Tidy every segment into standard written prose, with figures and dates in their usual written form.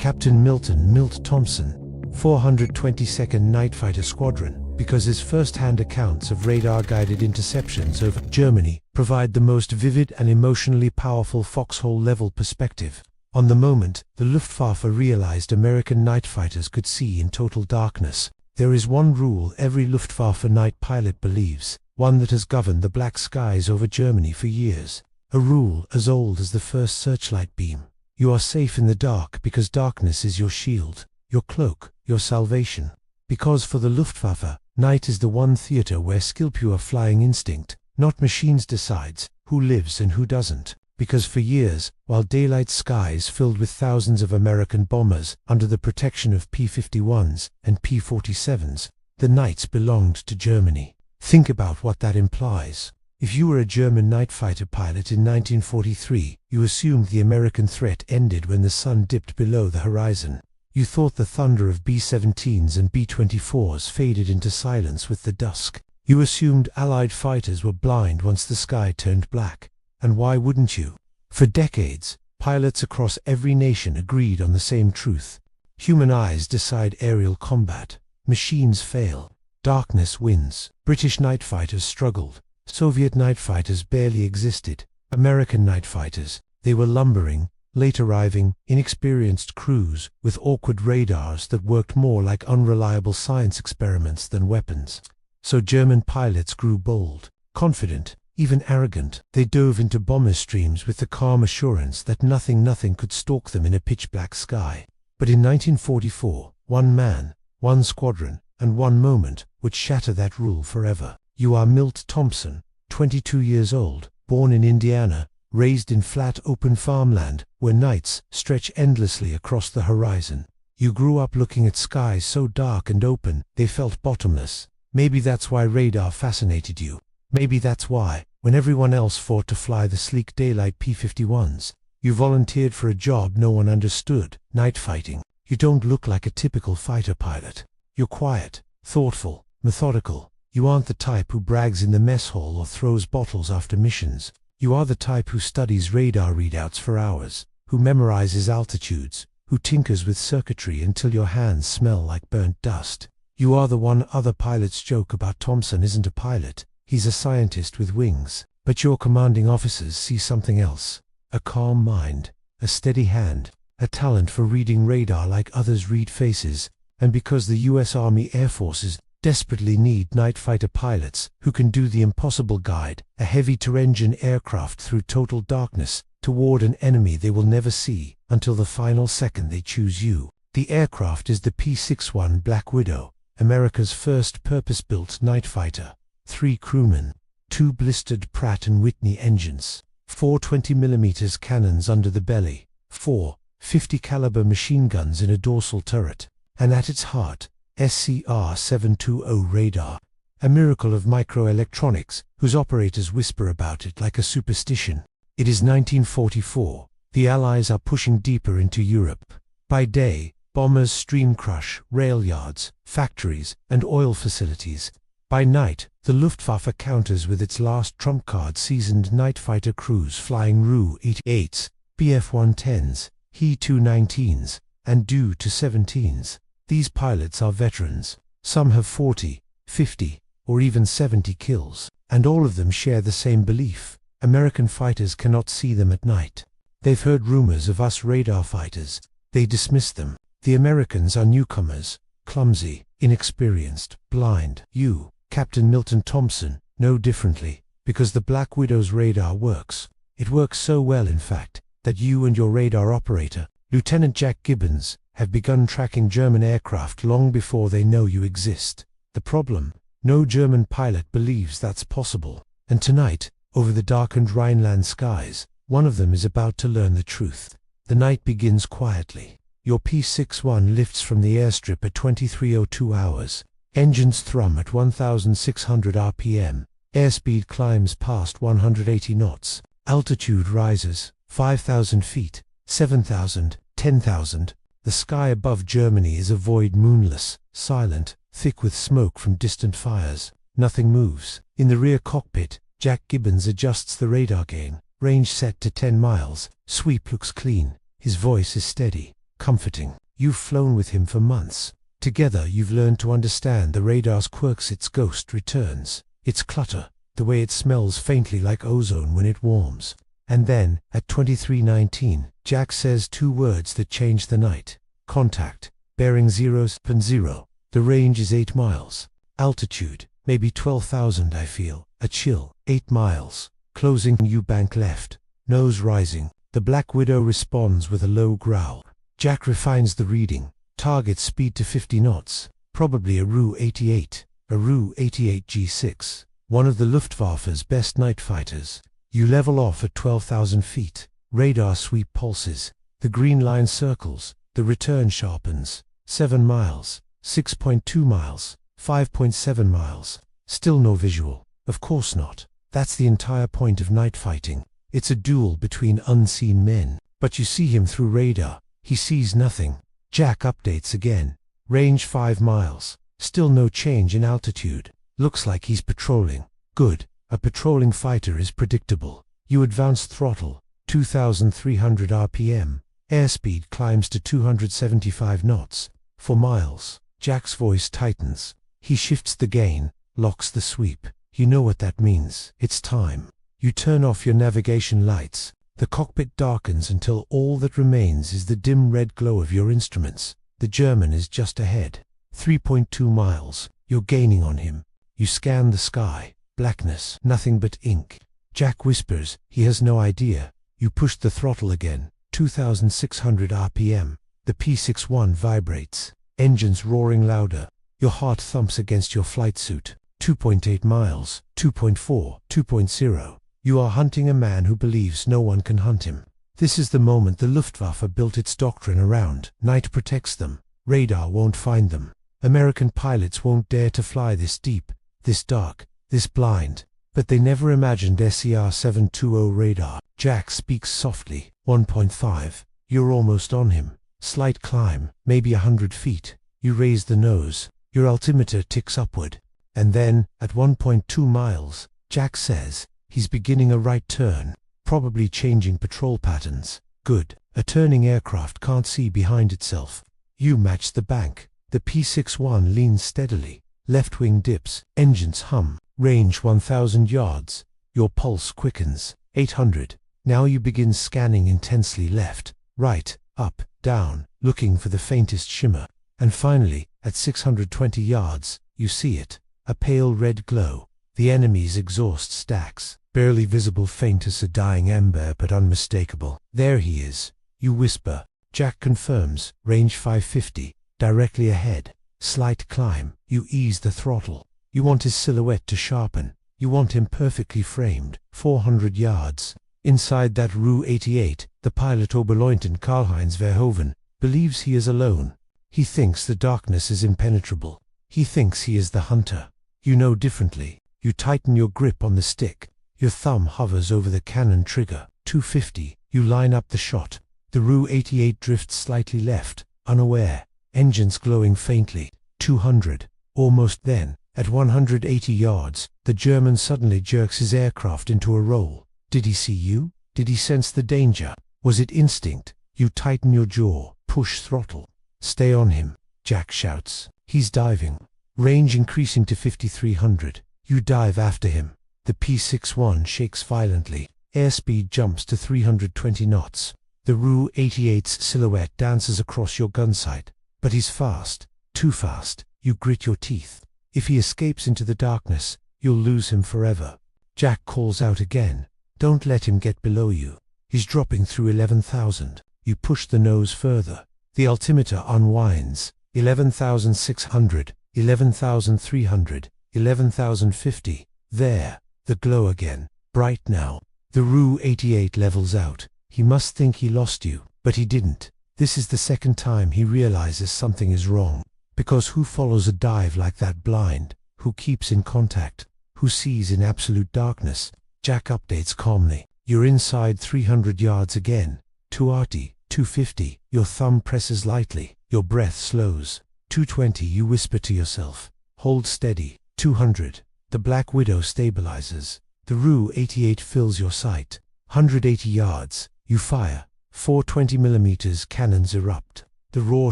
Captain Milton Milt Thompson, 422nd Night Fighter Squadron, because his first-hand accounts of radar-guided interceptions over Germany provide the most vivid and emotionally powerful foxhole-level perspective on the moment the Luftwaffe realized American night fighters could see in total darkness. There is one rule every Luftwaffe night pilot believes, one that has governed the black skies over Germany for years. A rule as old as the first searchlight beam. You are safe in the dark because darkness is your shield, your cloak, your salvation. Because for the Luftwaffe, night is the one theater where skill-pure flying instinct, not machines, decides who lives and who doesn't. Because for years, while daylight skies filled with thousands of American bombers under the protection of P-51s and P-47s, the nights belonged to Germany. Think about what that implies. If you were a German night fighter pilot in 1943, you assumed the American threat ended when the sun dipped below the horizon. You thought the thunder of B-17s and B-24s faded into silence with the dusk. You assumed Allied fighters were blind once the sky turned black. And why wouldn't you? For decades, pilots across every nation agreed on the same truth. Human eyes decide aerial combat. Machines fail. Darkness wins. British night fighters struggled. Soviet night fighters barely existed. American night fighters, they were lumbering, late-arriving, inexperienced crews with awkward radars that worked more like unreliable science experiments than weapons. So German pilots grew bold, confident, even arrogant. They dove into bomber streams with the calm assurance that nothing could stalk them in a pitch-black sky. But in 1944, one man, one squadron, and one moment would shatter that rule forever. You are Milt Thompson, 22 years old, born in Indiana, raised in flat open farmland where nights stretch endlessly across the horizon. You grew up looking at skies so dark and open they felt bottomless. Maybe that's why radar fascinated you. Maybe that's why, when everyone else fought to fly the sleek daylight P-51s, you volunteered for a job no one understood, night fighting. You don't look like a typical fighter pilot. You're quiet, thoughtful, methodical. You aren't the type who brags in the mess hall or throws bottles after missions. You are the type who studies radar readouts for hours, who memorizes altitudes, who tinkers with circuitry until your hands smell like burnt dust. You are the one other pilots joke about. Thompson isn't a pilot. He's a scientist with wings. But your commanding officers see something else. A calm mind, a steady hand, a talent for reading radar like others read faces. And because the U.S. Army Air Forces desperately need night fighter pilots who can do the impossible, guide a heavy two-engine aircraft through total darkness toward an enemy they will never see until the final second they choose you. The aircraft is the P-61 Black Widow, America's first purpose-built night fighter. 3 crewmen, 2 blistered Pratt & Whitney engines, 4 20mm cannons under the belly, 4 .50 caliber machine guns in a dorsal turret, and at its heart, SCR-720 radar, a miracle of microelectronics whose operators whisper about it like a superstition. It is 1944. The Allies are pushing deeper into Europe. By day, bombers stream crush rail yards, factories, and oil facilities. By night, the Luftwaffe counters with its last trump card, seasoned night fighter crews flying Ru-88s, Bf-110s, He-219s, and Do-17s. These pilots are veterans. Some have 40, 50, or even 70 kills, and all of them share the same belief. American fighters cannot see them at night. They've heard rumors of us radar fighters. They dismiss them. The Americans are newcomers, clumsy, inexperienced, blind. You, Captain Milton Thompson, know differently, because the Black Widow's radar works. It works so well, in fact, that you and your radar operator, Lieutenant Jack Gibbons, have begun tracking German aircraft long before they know you exist. The problem? No German pilot believes that's possible. And tonight, over the darkened Rhineland skies, one of them is about to learn the truth. The night begins quietly. Your P-61 lifts from the airstrip at 23:02 hours. Engines thrum at 1,600 RPM. Airspeed climbs past 180 knots. Altitude rises, 5,000 feet, 7,000, 10,000. The sky above Germany is a void, moonless, silent, thick with smoke from distant fires. Nothing moves. In the rear cockpit, Jack Gibbons adjusts the radar gain. Range set to 10 miles. Sweep looks clean. His voice is steady. comforting. You've flown with him for months. Together you've learned to understand the radar's quirks. Its ghost returns, its clutter, the way it smells faintly like ozone when it warms. And then, at 23:19, Jack says two words that change the night. Contact, bearing 0.0. The range is 8 miles. Altitude, maybe 12,000. I feel a chill. 8 miles. Closing U-bank left. Nose rising. The Black Widow responds with a low growl. Jack refines the reading. Target speed to 50 knots. Probably a Ru-88. A Ru-88 G6. One of the Luftwaffe's best night fighters. You level off at 12,000 feet. Radar sweep pulses. The green line circles. The return sharpens. 7 miles. 6.2 miles. 5.7 miles. Still no visual. Of course not. That's the entire point of night fighting. It's a duel between unseen men. But you see him through radar. He sees nothing. Jack updates again. Range 5 miles. Still no change in altitude. Looks like he's patrolling. Good. A patrolling fighter is predictable. You advance throttle. 2,300 RPM. Airspeed climbs to 275 knots. 4 miles. Jack's voice tightens. He shifts the gain, locks the sweep. You know what that means. It's time. You turn off your navigation lights. The cockpit darkens until all that remains is the dim red glow of your instruments. The German is just ahead. 3.2 miles. You're gaining on him. You scan the sky. Blackness. Nothing but ink. Jack whispers. He has no idea. You push the throttle again. 2,600 RPM. The P-61 vibrates. Engines roaring louder. Your heart thumps against your flight suit. 2.8 miles. 2.4. 2.0. You are hunting a man who believes no one can hunt him. This is the moment the Luftwaffe built its doctrine around. Night protects them. Radar won't find them. American pilots won't dare to fly this deep, this dark, this blind. But they never imagined SER-720 radar. Jack speaks softly. 1.5. You're almost on him. Slight climb, maybe 100 feet. You raise the nose. Your altimeter ticks upward. And then, at 1.2 miles, Jack says, he's beginning a right turn, probably changing patrol patterns. Good. A turning aircraft can't see behind itself. You match the bank. The P-61 leans steadily. Left wing dips. Engines hum. Range 1,000 yards. Your pulse quickens. 800. Now you begin scanning intensely left, right, up, down, looking for the faintest shimmer. And finally, at 620 yards, you see it. A pale red glow. The enemy's exhaust stacks. Barely visible, faint as a dying ember, but unmistakable. There he is. You whisper. Jack confirms. Range 550. Directly ahead. Slight climb. You ease the throttle. You want his silhouette to sharpen. You want him perfectly framed. 400 yards. Inside that Ru-88, the pilot Oberleutnant Karl-Heinz Verhoeven believes he is alone. He thinks the darkness is impenetrable. He thinks he is the hunter. You know differently. You tighten your grip on the stick. Your thumb hovers over the cannon trigger. 250. You line up the shot. The Ru-88 drifts slightly left, unaware. Engines glowing faintly. 200. Almost then, at 180 yards, the German suddenly jerks his aircraft into a roll. Did he see you? Did he sense the danger? Was it instinct? You tighten your jaw. Push throttle. Stay on him, Jack shouts. He's diving. Range increasing to 5,300. You dive after him. The P-61 shakes violently. Airspeed jumps to 320 knots. The Ru-88's silhouette dances across your gun sight. But he's fast. Too fast. You grit your teeth. If he escapes into the darkness, you'll lose him forever. Jack calls out again. Don't let him get below you. He's dropping through 11,000. You push the nose further. The altimeter unwinds. 11,600, 11,300, 11,050. There. The glow again. Bright now. The Ru-88 levels out. He must think he lost you, but he didn't. This is the second time he realizes something is wrong. Because who follows a dive like that blind? Who keeps in contact? Who sees in absolute darkness? Jack updates calmly. You're inside 300 yards again. 2RT, 250. Your thumb presses lightly. Your breath slows. 220. You whisper to yourself. Hold steady. 200. The Black Widow stabilizes. The Ru-88 fills your sight. 180 yards. You fire. 4 20mm cannons erupt. The roar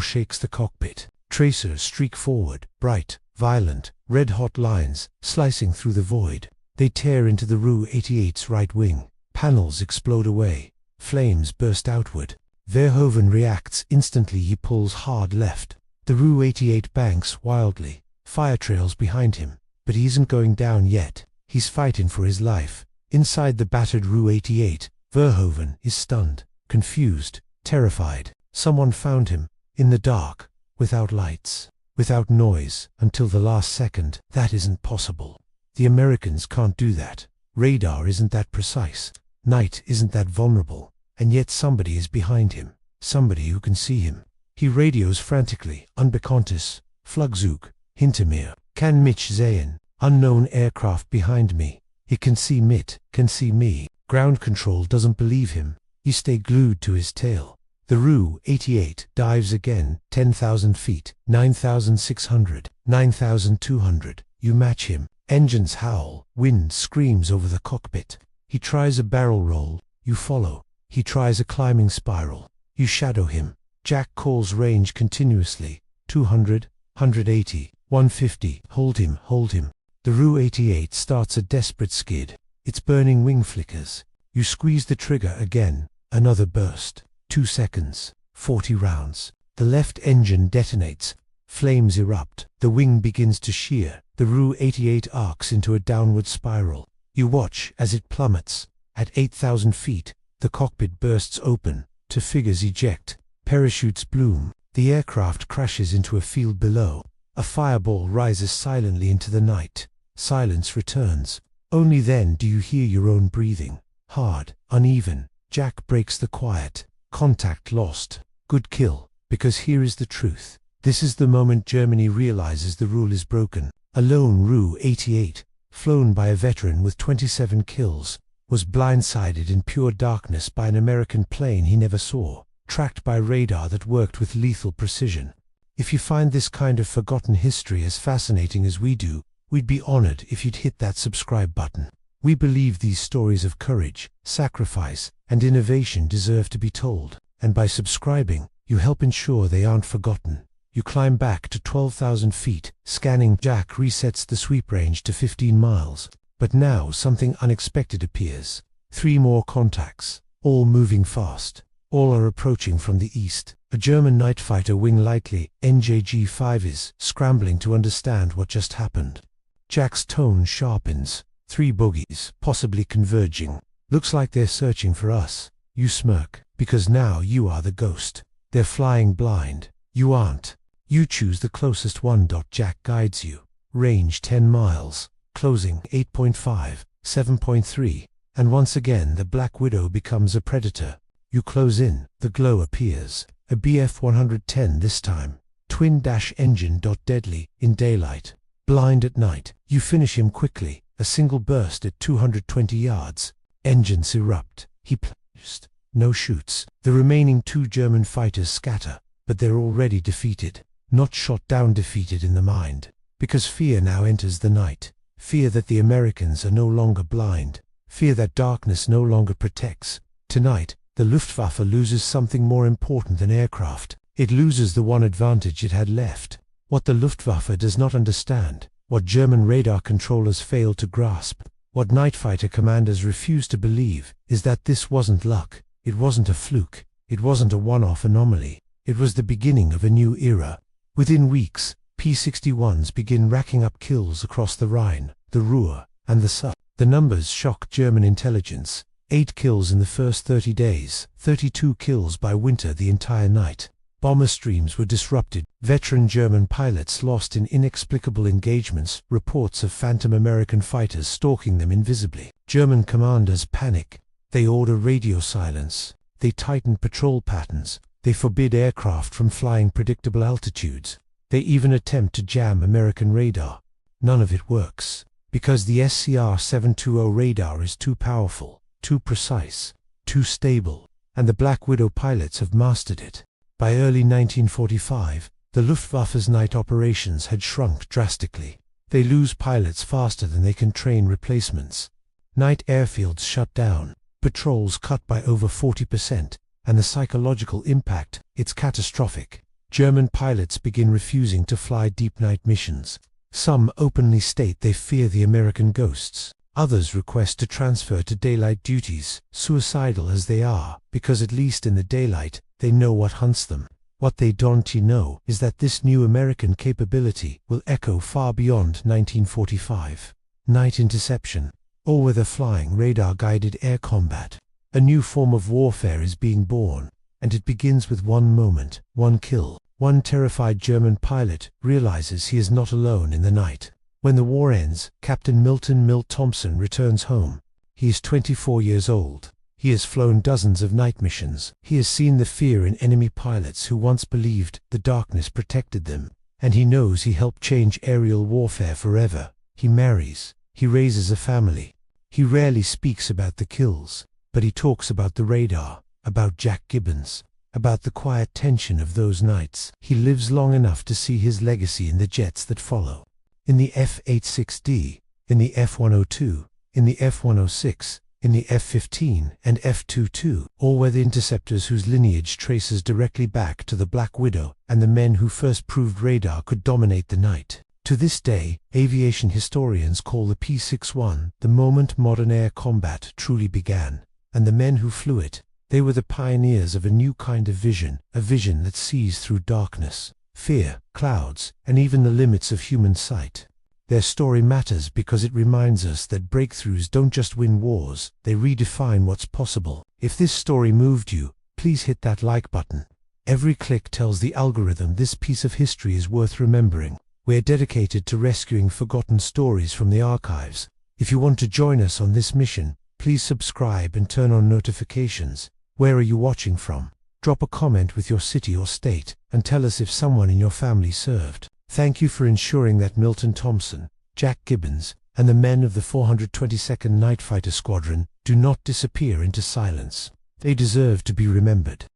shakes the cockpit. Tracers streak forward, bright, violent, red-hot lines, slicing through the void. They tear into the WWII's right wing. Panels explode away. Flames burst outward. Verhoeven reacts instantly. He pulls hard left. The WWII banks wildly. Fire trails behind him. But he isn't going down yet. He's fighting for his life. Inside the battered WWII, Verhoeven is stunned, confused, terrified. Someone found him, in the dark, without lights, without noise, until the last second. That isn't possible. The Americans can't do that. Radar isn't that precise. Night isn't that vulnerable. And yet somebody is behind him. Somebody who can see him. He radios frantically. Unbekanntes, Flugzeug, hinter mir. Kann mich sehen. Unknown aircraft behind me. He can see Milt, can see me. Ground control doesn't believe him. You stay glued to his tail. The WWII dives again. 10,000 feet, 9,600, 9,200. You match him. Engines howl. Wind screams over the cockpit. He tries a barrel roll. You follow. He tries a climbing spiral. You shadow him. Jack calls range continuously. 200, 180, 150. Hold him, hold him. The WWII starts a desperate skid. Its burning wing flickers. You squeeze the trigger again. Another burst. 2 seconds. 40 rounds. The left engine detonates. Flames erupt. The wing begins to shear. The WWII arcs into a downward spiral. You watch as it plummets. At 8,000 feet, the cockpit bursts open. 2 figures eject. Parachutes bloom. The aircraft crashes into a field below. A fireball rises silently into the night. Silence returns. Only then do you hear your own breathing. Hard, uneven. Jack breaks the quiet. Contact lost. Good kill. Because here is the truth. This is the moment Germany realizes the rule is broken. A lone WWII, flown by a veteran with 27 kills, was blindsided in pure darkness by an American plane he never saw, tracked by radar that worked with lethal precision. If you find this kind of forgotten history as fascinating as we do, we'd be honored if you'd hit that subscribe button. We believe these stories of courage, sacrifice, and innovation deserve to be told, and by subscribing, you help ensure they aren't forgotten. You climb back to 12,000 feet, scanning. Jack resets the sweep range to 15 miles. But now something unexpected appears. 3 more contacts, all moving fast. All are approaching from the east. A German night fighter wing, likely NJG-5, is scrambling to understand what just happened. Jack's tone sharpens. 3 bogies, possibly converging. Looks like they're searching for us. You smirk, because now you are the ghost. They're flying blind. You aren't. You choose the closest one. Jack guides you. Range 10 miles. Closing 8.5, 7.3. And once again the Black Widow becomes a predator. You close in. The glow appears. A Bf-110 this time. Twin-dash engine. Deadly in daylight. Blind at night. You finish him quickly. A single burst at 220 yards. Engines erupt. He plunged. No shoots. The remaining 2 German fighters scatter. But they're already defeated. Not shot down, defeated in the mind. Because fear now enters the night. Fear that the Americans are no longer blind. Fear that darkness no longer protects. Tonight, the Luftwaffe loses something more important than aircraft. It loses the one advantage it had left. What the Luftwaffe does not understand, what German radar controllers fail to grasp, what night fighter commanders refuse to believe, is that this wasn't luck. It wasn't a fluke. It wasn't a one-off anomaly. It was the beginning of a new era. Within weeks, P-61s begin racking up kills across the Rhine, the Ruhr, and the Saar. The numbers shock German intelligence. 8 kills in the first 30 days, 32 kills by winter the entire night. Bomber streams were disrupted. Veteran German pilots lost in inexplicable engagements. Reports of phantom American fighters stalking them invisibly. German commanders panic. They order radio silence. They tighten patrol patterns. They forbid aircraft from flying predictable altitudes. They even attempt to jam American radar. None of it works. Because the SCR-720 radar is too powerful, too precise, too stable, and the Black Widow pilots have mastered it. By early 1945, the Luftwaffe's night operations had shrunk drastically. They lose pilots faster than they can train replacements. Night airfields shut down, patrols cut by over 40%, and the psychological impact, it's catastrophic. German pilots begin refusing to fly deep night missions. Some openly state they fear the American ghosts. Others request to transfer to daylight duties, suicidal as they are, because at least in the daylight, they know what hunts them. What they don't know is that this new American capability will echo far beyond 1945. Night interception, all-weather flying, radar-guided air combat. A new form of warfare is being born, and it begins with one moment, one kill. One terrified German pilot realizes he is not alone in the night. When the war ends, Captain Milton Milt Thompson returns home. He is 24 years old. He has flown dozens of night missions. He has seen the fear in enemy pilots who once believed the darkness protected them. And he knows he helped change aerial warfare forever. He marries. He raises a family. He rarely speaks about the kills, but he talks about the radar, about Jack Gibbons, about the quiet tension of those nights. He lives long enough to see his legacy in the jets that follow. In the F-86D, in the F-102, in the F-106, in the F-15 and F-22, all-weather interceptors whose lineage traces directly back to the Black Widow and the men who first proved radar could dominate the night. To this day, aviation historians call the P-61 the moment modern air combat truly began. And the men who flew it, they were the pioneers of a new kind of vision, a vision that sees through darkness, fear, clouds, and even the limits of human sight. Their story matters because it reminds us that breakthroughs don't just win wars, they redefine what's possible. If this story moved you, please hit that like button. Every click tells the algorithm this piece of history is worth remembering. We're dedicated to rescuing forgotten stories from the archives. If you want to join us on this mission, please subscribe and turn on notifications. Where are you watching from? Drop a comment with your city or state, and tell us if someone in your family served. Thank you for ensuring that Milton Thompson, Jack Gibbons, and the men of the 422nd Night Fighter Squadron do not disappear into silence. They deserve to be remembered.